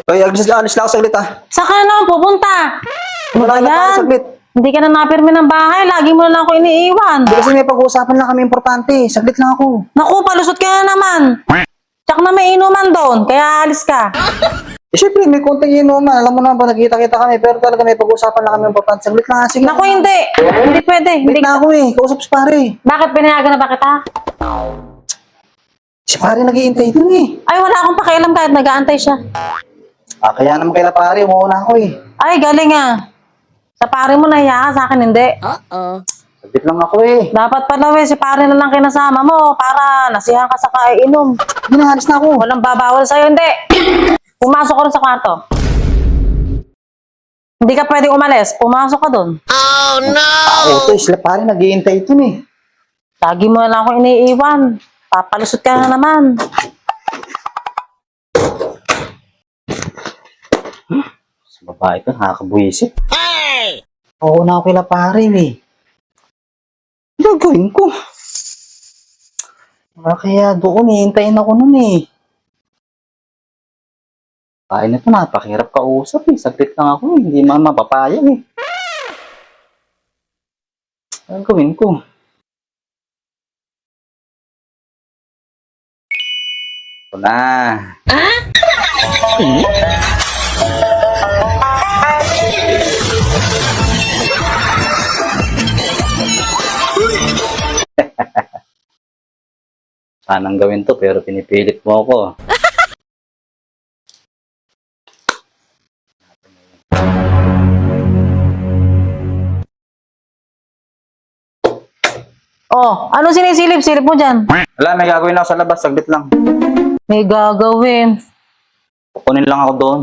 Ay, alis lang ako saglit ah. Saan ka na pupunta? Ano ba Wala na yan? saglit. Hindi ka na napirmi ng bahay. Lagi mo na lang ako iniiwan. Hindi kasi may pag-uusapan lang kami importante. Saglit lang ako. Naku, palusot ka na naman. Tsak na may inuman doon, kaya alis ka. Eh, syempre, may konting inuman. Alam mo naman ba, nagkita-kita kami. Pero talaga may pag-uusapan lang kami importante. Saglit lang. Sige. Naku, hindi. Hindi pwede. Hindi Hindi. na ako eh. Kausap si pare. Bakit pinayagan na ba kita? Si pare nag-iintay dun eh. Ay, wala akong pakialam kahit nag-aantay siya. Ah, kaya naman kaila pare. Umuuna ako eh. Ay, galing ah. Sa pare mo nahiya ka, sa akin hindi. Saglit lang ako eh. Dapat pala si pare na lang kinasama mo para nasiyahan ka sa kainom. Hindi na, alis na ako. Walang babawal sa'yo, hindi. Pumasok ka rin sa kwarto. Hindi ka pwedeng umalis. Pumasok ka doon. Ako to, sila pare nag-iintay dun eh. Lagi mo na lang ako iniiwan. Papalusot ka na naman. Sa babae ko, nakakabuisip. Oo na ako kila pare eh. Ano gagawin ko? Kaya doon, hihintayin ako nun eh. Kaya na ito, napakahirap kausap eh. Saglit lang ako eh. Hindi man mapapayag eh. Ano gawin ko? Ito na. Sanang gawin to pero pinipilit mo ako. Oh, ano sinisilip-silip mo dyan? Wala, may gagawin ako sa labas. Saglit lang. May gagawin. Kukunin lang ako doon.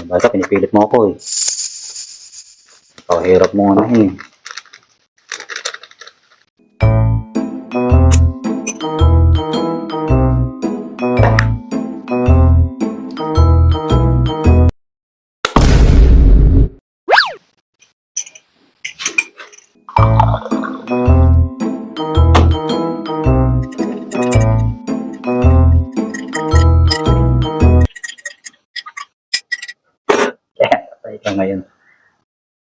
Basta pinipilit mo ako eh. Ikaw, hirap mo nga eh. Patay ka ngayon.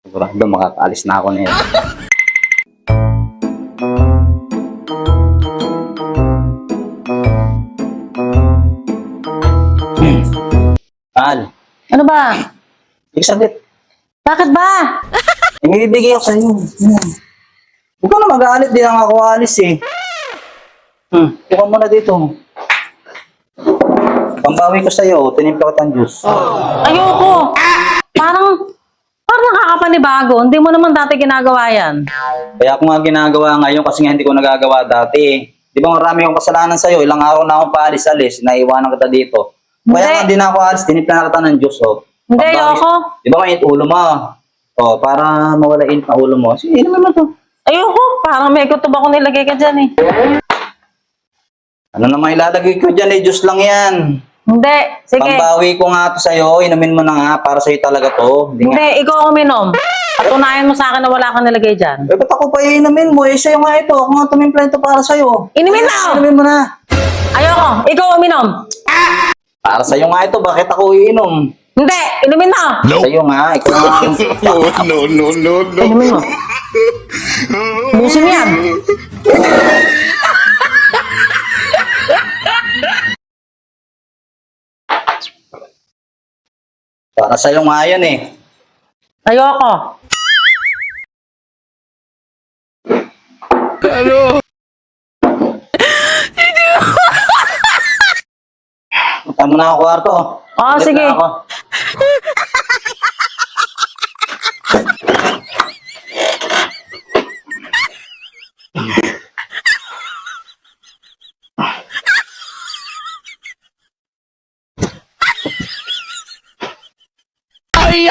Sigurado makakaalis na ako na yan. Al, Ano ba? saglit. Bakit ba? Ibibigay ako sa'yo. Huwag ka na mag-aalit, di lang ako alis eh. Buka mo na dito. Pambawi ko sa'yo, tinimpla ko ng juice. Ayoko. Parang nakakapanibago. Hindi mo naman dati ginagawa yan. Kaya ako nga ginagawa ngayon kasi nga hindi ko nagagawa dati. Di ba marami akong kasalanan sa'yo, ilang araw na akong paalis-alis, naiwanan kita dito. Kaya nga di na ako alis, tinimpla na kita ng juice. Oh. Hindi, ayoko. Di ba mainit ulo mo? Oh, para mawala init na ulo mo. Sige, inumin mo to. Ayoko. Parang may kutob ako nilagay ka dyan eh. Ano naman ilalagay ko dyan eh, juice lang yan. Hindi. Sige. Pambawi ko nga to sa'yo, inumin mo na nga, para sa'yo talaga to. Hindi nga. Hindi, ikaw uminom. Patunayan mo sa akin na wala kang nilagay dyan. Eh, ba't ako pa iinumin mo? Eh, sa'yo nga ito. Ako nga tumimpla ito para sa'yo. Inumin mo! Inumin mo na. Ayoko. Ikaw uminom. Para sa'yo nga ito, bakit ako iinom? Hindi, inumin mo. Sa'yo nga, ikaw nga. No. Inumin mo. Busin yan. Para sa'yo nga yan eh. Ayoko. Punta mo na ako kwarto. Oo, Ulit sige. na ako. Ay,